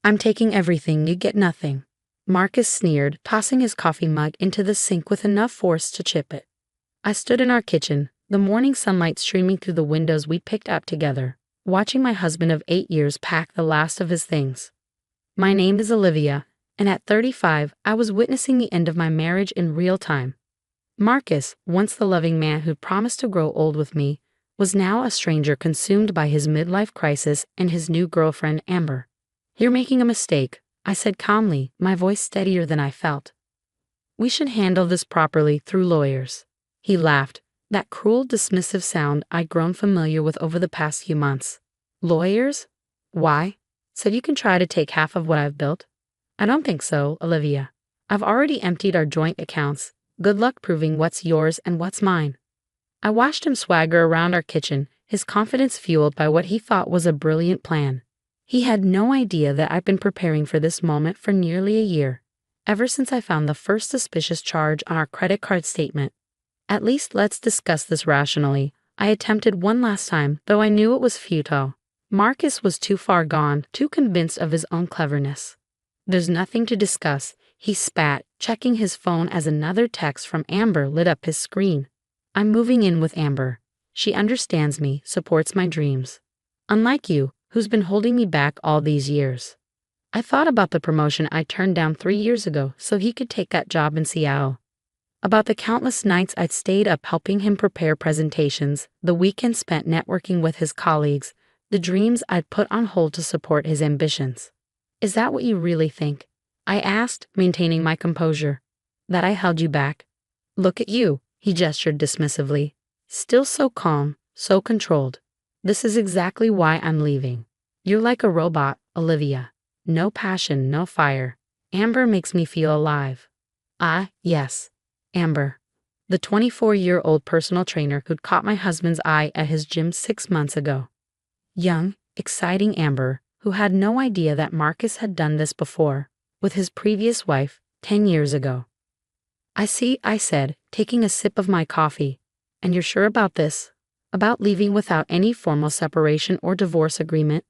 I'm taking everything, you get nothing. Marcus sneered, tossing his coffee mug into the sink with enough force to chip it. I stood in our kitchen, the morning sunlight streaming through the windows we'd picked out together, watching my husband of 8 years pack the last of his things. My name is Olivia, and at 35, I was witnessing the end of my marriage in real time. Marcus, once the loving man who'd promised to grow old with me, was now a stranger consumed by his midlife crisis and his new girlfriend, Amber. You're making a mistake, I said calmly, my voice steadier than I felt. We should handle this properly through lawyers. He laughed, that cruel, dismissive sound I'd grown familiar with over the past few months. Lawyers? Why? So you can try to take half of what I've built? I don't think so, Olivia. I've already emptied our joint accounts. Good luck proving what's yours and what's mine. I watched him swagger around our kitchen, his confidence fueled by what he thought was a brilliant plan. He had no idea that I'd been preparing for this moment for nearly a year, ever since I found the first suspicious charge on our credit card statement. At least let's discuss this rationally. I attempted one last time, though I knew it was futile. Marcus was too far gone, too convinced of his own cleverness. There's nothing to discuss, he spat, checking his phone as another text from Amber lit up his screen. I'm moving in with Amber. She understands me, supports my dreams. Unlike you, who's been holding me back all these years. I thought about the promotion I turned down 3 years ago so he could take that job in Seattle. About the countless nights I'd stayed up helping him prepare presentations, the weekends spent networking with his colleagues, the dreams I'd put on hold to support his ambitions. Is that what you really think? I asked, maintaining my composure. That I held you back? Look at you, he gestured dismissively. Still so calm, so controlled. This is exactly why I'm leaving. You're like a robot, Olivia. No passion, no fire. Amber makes me feel alive. Ah, yes. Amber. The 24-year-old personal trainer who'd caught my husband's eye at his gym 6 months ago. Young, exciting Amber, who had no idea that Marcus had done this before, with his previous wife, 10 years ago. I see, I said, taking a sip of my coffee. And you're sure about this? About leaving without any formal separation or divorce agreement?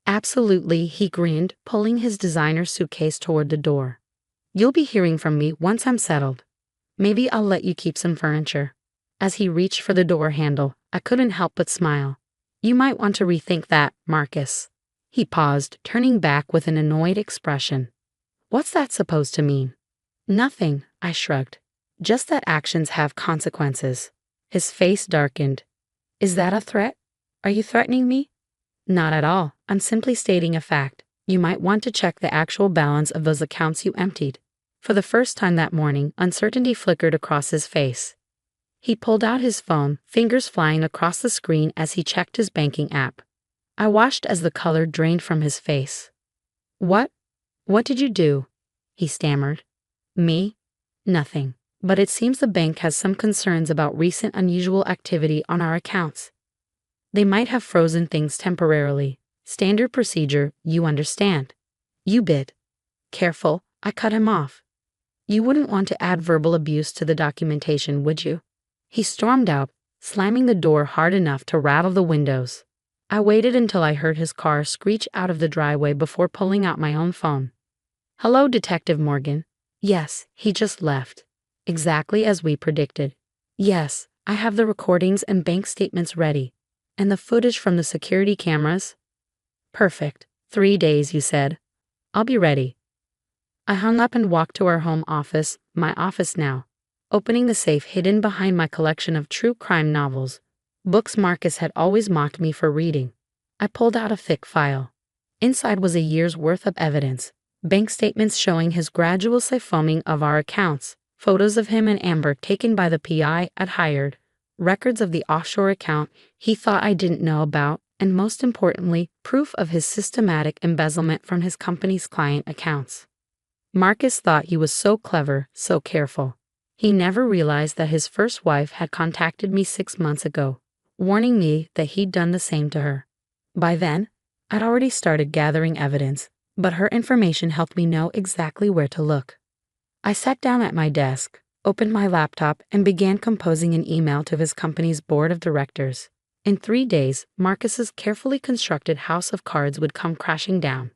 Absolutely, he grinned, pulling his designer suitcase toward the door. You'll be hearing from me once I'm settled. Maybe I'll let you keep some furniture. As he reached for the door handle, I couldn't help but smile. You might want to rethink that, Marcus. He paused, turning back with an annoyed expression. What's that supposed to mean? Nothing, I shrugged. Just that actions have consequences. His face darkened. Is that a threat? Are you threatening me? Not at all. I'm simply stating a fact. You might want to check the actual balance of those accounts you emptied. For the first time that morning, uncertainty flickered across his face. He pulled out his phone, fingers flying across the screen as he checked his banking app. I watched as the color drained from his face. What? What did you do? He stammered. Me? Nothing. But it seems the bank has some concerns about recent unusual activity on our accounts. They might have frozen things temporarily. Standard procedure, you understand. You bid. Careful, I cut him off. You wouldn't want to add verbal abuse to the documentation, would you? He stormed out, slamming the door hard enough to rattle the windows. I waited until I heard his car screech out of the driveway before pulling out my own phone. Hello, Detective Morgan. Yes, he just left. Exactly as we predicted. Yes, I have the recordings and bank statements ready. And the footage from the security cameras? Perfect. 3 days, you said. I'll be ready. I hung up and walked to our home office, my office now, opening the safe hidden behind my collection of true crime novels, books Marcus had always mocked me for reading. I pulled out a thick file. Inside was a year's worth of evidence, bank statements showing his gradual siphoning of our accounts, photos of him and Amber taken by the PI I'd hired, records of the offshore account he thought I didn't know about, and most importantly, proof of his systematic embezzlement from his company's client accounts. Marcus thought he was so clever, so careful. He never realized that his first wife had contacted me 6 months ago, warning me that he'd done the same to her. By then, I'd already started gathering evidence, but her information helped me know exactly where to look. I sat down at my desk, opened my laptop, and began composing an email to his company's board of directors. In 3 days, Marcus's carefully constructed house of cards would come crashing down.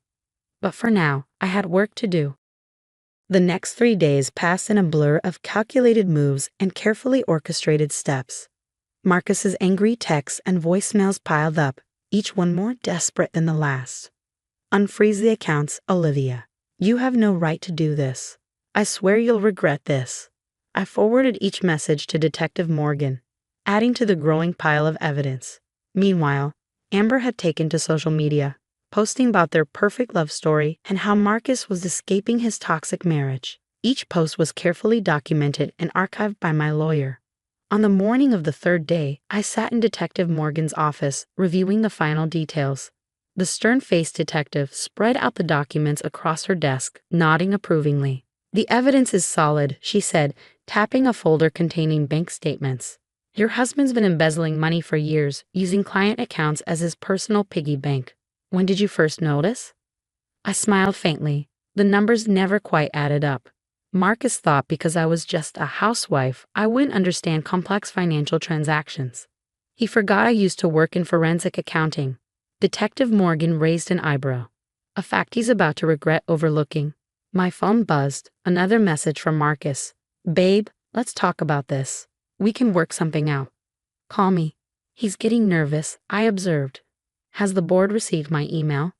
But for now, I had work to do. The next 3 days passed in a blur of calculated moves and carefully orchestrated steps. Marcus's angry texts and voicemails piled up, each one more desperate than the last. Unfreeze the accounts, Olivia. You have no right to do this. I swear you'll regret this. I forwarded each message to Detective Morgan, adding to the growing pile of evidence. Meanwhile, Amber had taken to social media, posting about their perfect love story and how Marcus was escaping his toxic marriage. Each post was carefully documented and archived by my lawyer. On the morning of the third day, I sat in Detective Morgan's office, reviewing the final details. The stern-faced detective spread out the documents across her desk, nodding approvingly. The evidence is solid, she said, tapping a folder containing bank statements. Your husband's been embezzling money for years, using client accounts as his personal piggy bank. When did you first notice? I smiled faintly. The numbers never quite added up. Marcus thought because I was just a housewife, I wouldn't understand complex financial transactions. He forgot I used to work in forensic accounting. Detective Morgan raised an eyebrow. A fact he's about to regret overlooking. My phone buzzed. Another message from Marcus. Babe, let's talk about this. We can work something out. Call me. He's getting nervous, I observed. Has the board received my email?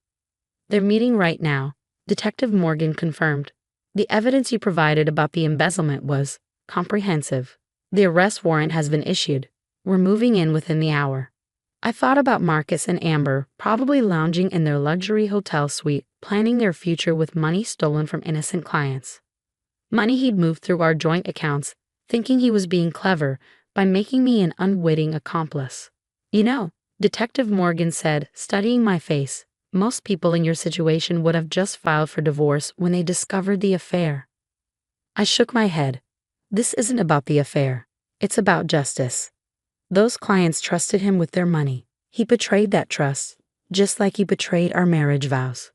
They're meeting right now, Detective Morgan confirmed. The evidence you provided about the embezzlement was comprehensive. The arrest warrant has been issued. We're moving in within the hour. I thought about Marcus and Amber, probably lounging in their luxury hotel suite, planning their future with money stolen from innocent clients. Money he'd moved through our joint accounts, thinking he was being clever by making me an unwitting accomplice. You know, Detective Morgan said, studying my face, most people in your situation would have just filed for divorce when they discovered the affair. I shook my head. This isn't about the affair. It's about justice. Those clients trusted him with their money. He betrayed that trust, just like he betrayed our marriage vows.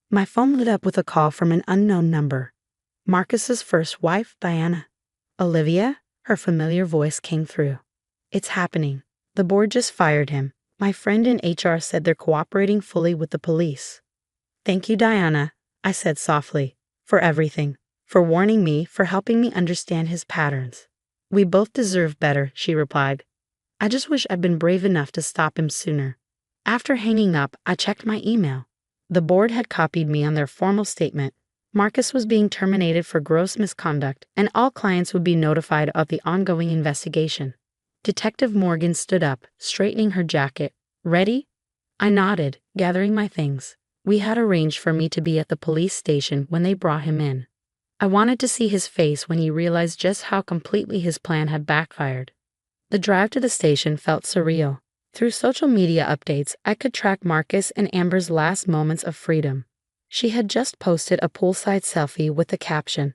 My phone lit up with a call from an unknown number. Marcus's first wife, Diana. Olivia, her familiar voice came through. It's happening. The board just fired him. My friend in HR said they're cooperating fully with the police. Thank you, Diana, I said softly, for everything, for warning me, for helping me understand his patterns. We both deserve better, she replied. I just wish I'd been brave enough to stop him sooner. After hanging up, I checked my email. The board had copied me on their formal statement. Marcus was being terminated for gross misconduct, and all clients would be notified of the ongoing investigation. Detective Morgan stood up, straightening her jacket. Ready? I nodded, gathering my things. We had arranged for me to be at the police station when they brought him in. I wanted to see his face when he realized just how completely his plan had backfired. The drive to the station felt surreal. Through social media updates, I could track Marcus and Amber's last moments of freedom. She had just posted a poolside selfie with the caption,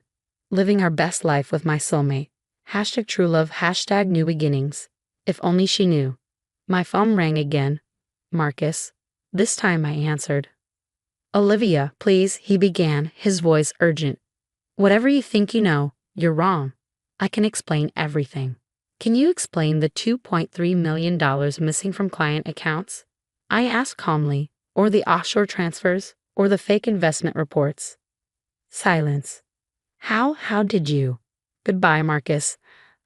"Living our best life with my soulmate. #TrueLove, #New Beginnings." If only she knew. My phone rang again. Marcus. This time I answered. Olivia, please, he began, his voice urgent. Whatever you think you know, you're wrong. I can explain everything. Can you explain the $2.3 million missing from client accounts? I asked calmly, or the offshore transfers, or the fake investment reports. Silence. How did you? Goodbye, Marcus.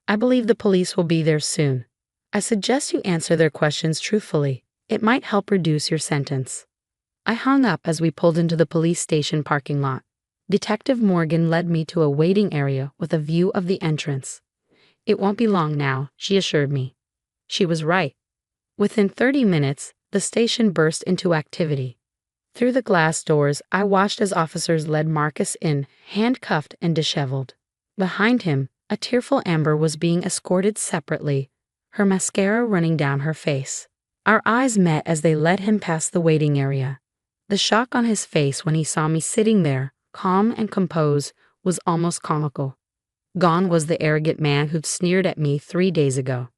I believe the police will be there soon. I suggest you answer their questions truthfully. It might help reduce your sentence. I hung up as we pulled into the police station parking lot. Detective Morgan led me to a waiting area with a view of the entrance. It won't be long now, she assured me. She was right. Within 30 minutes, the station burst into activity. Through the glass doors, I watched as officers led Marcus in, handcuffed and disheveled. Behind him, a tearful Amber was being escorted separately, her mascara running down her face. Our eyes met as they led him past the waiting area. The shock on his face when he saw me sitting there, calm and composed, was almost comical. Gone was the arrogant man who'd sneered at me 3 days ago.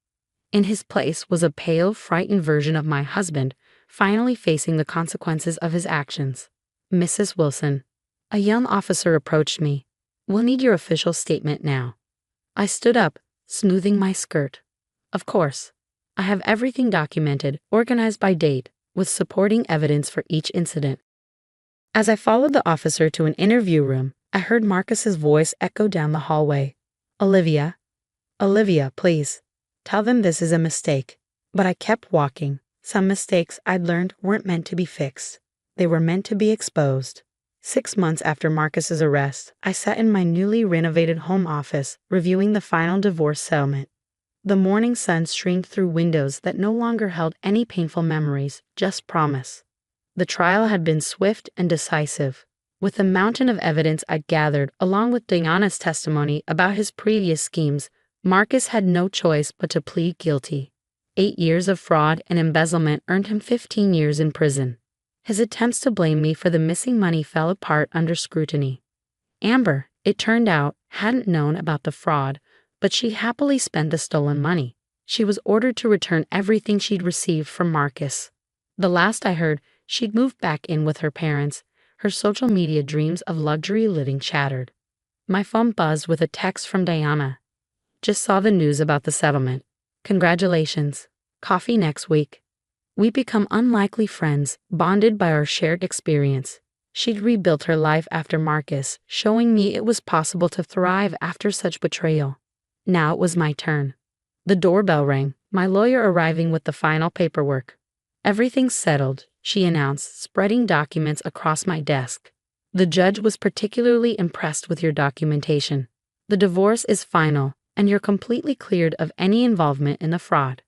In his place was a pale, frightened version of my husband, finally facing the consequences of his actions. Mrs. Wilson. A young officer approached me. We'll need your official statement now. I stood up, smoothing my skirt. Of course. I have everything documented, organized by date, with supporting evidence for each incident. As I followed the officer to an interview room, I heard Marcus's voice echo down the hallway. Olivia, Olivia, please. Tell them this is a mistake. But I kept walking. Some mistakes I'd learned weren't meant to be fixed. They were meant to be exposed. 6 months after Marcus's arrest, I sat in my newly renovated home office, reviewing the final divorce settlement. The morning sun streamed through windows that no longer held any painful memories, just promise. The trial had been swift and decisive. With the mountain of evidence I'd gathered, along with Diana's testimony about his previous schemes, Marcus had no choice but to plead guilty. 8 years of fraud and embezzlement earned him 15 years in prison. His attempts to blame me for the missing money fell apart under scrutiny. Amber, it turned out, hadn't known about the fraud, but she happily spent the stolen money. She was ordered to return everything she'd received from Marcus. The last I heard, she'd moved back in with her parents, her social media dreams of luxury living shattered. My phone buzzed with a text from Diana. Just saw the news about the settlement. Congratulations. Coffee next week. We'd become unlikely friends, bonded by our shared experience. She'd rebuilt her life after Marcus, showing me it was possible to thrive after such betrayal. Now it was my turn. The doorbell rang, my lawyer arriving with the final paperwork. Everything's settled, she announced, spreading documents across my desk. The judge was particularly impressed with your documentation. The divorce is final, and you're completely cleared of any involvement in the fraud.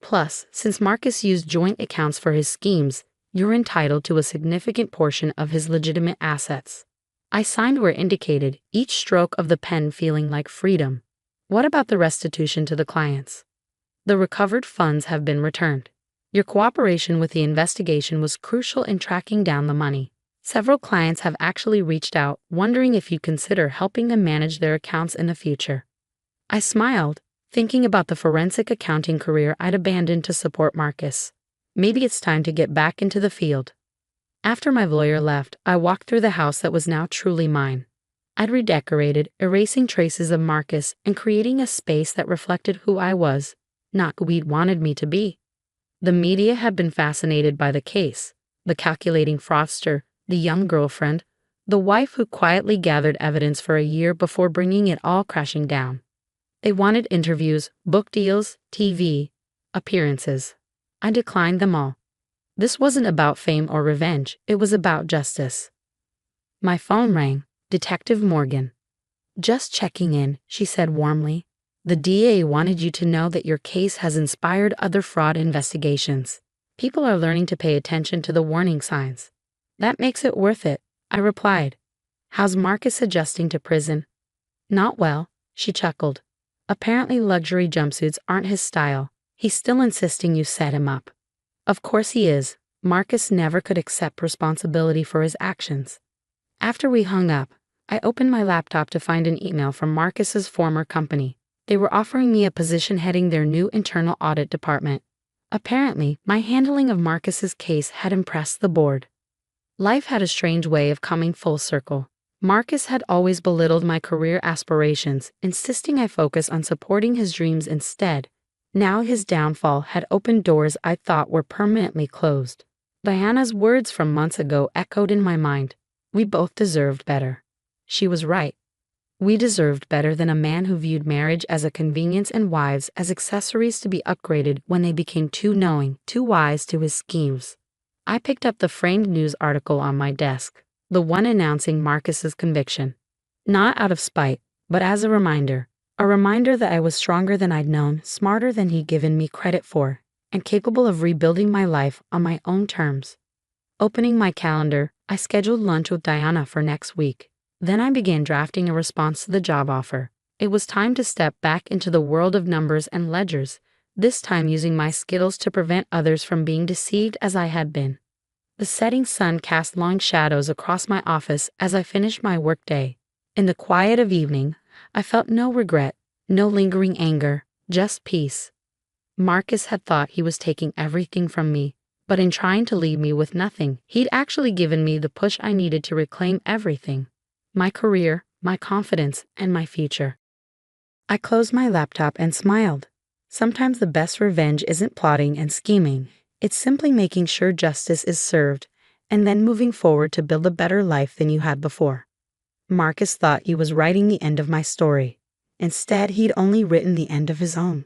Plus, since Marcus used joint accounts for his schemes, you're entitled to a significant portion of his legitimate assets. I signed where indicated, each stroke of the pen feeling like freedom. What about the restitution to the clients? The recovered funds have been returned. Your cooperation with the investigation was crucial in tracking down the money. Several clients have actually reached out, wondering if you consider helping them manage their accounts in the future. I smiled, thinking about the forensic accounting career I'd abandoned to support Marcus. Maybe it's time to get back into the field. After my lawyer left, I walked through the house that was now truly mine. I'd redecorated, erasing traces of Marcus and creating a space that reflected who I was, not who he'd wanted me to be. The media had been fascinated by the case, the calculating fraudster, the young girlfriend, the wife who quietly gathered evidence for a year before bringing it all crashing down. They wanted interviews, book deals, TV, appearances. I declined them all. This wasn't about fame or revenge, it was about justice. My phone rang. Detective Morgan. Just checking in, she said warmly. The DA wanted you to know that your case has inspired other fraud investigations. People are learning to pay attention to the warning signs. That makes it worth it, I replied. How's Marcus adjusting to prison? Not well, she chuckled. Apparently luxury jumpsuits aren't his style. He's still insisting you set him up. Of course he is. Marcus never could accept responsibility for his actions. After we hung up, I opened my laptop to find an email from Marcus's former company. They were offering me a position heading their new internal audit department. Apparently, my handling of Marcus's case had impressed the board. Life had a strange way of coming full circle. Marcus had always belittled my career aspirations, insisting I focus on supporting his dreams instead. Now his downfall had opened doors I thought were permanently closed. Diana's words from months ago echoed in my mind. We both deserved better. She was right. We deserved better than a man who viewed marriage as a convenience and wives as accessories to be upgraded when they became too knowing, too wise to his schemes. I picked up the framed news article on my desk, the one announcing Marcus's conviction. Not out of spite, but as a reminder that I was stronger than I'd known, smarter than he'd given me credit for, and capable of rebuilding my life on my own terms. Opening my calendar, I scheduled lunch with Diana for next week. Then I began drafting a response to the job offer. It was time to step back into the world of numbers and ledgers, this time using my skills to prevent others from being deceived as I had been. The setting sun cast long shadows across my office as I finished my workday. In the quiet of evening, I felt no regret, no lingering anger, just peace. Marcus had thought he was taking everything from me, but in trying to leave me with nothing, he'd actually given me the push I needed to reclaim everything. My career, my confidence, and my future. I closed my laptop and smiled. Sometimes the best revenge isn't plotting and scheming. It's simply making sure justice is served, and then moving forward to build a better life than you had before. Marcus thought he was writing the end of my story. Instead, he'd only written the end of his own.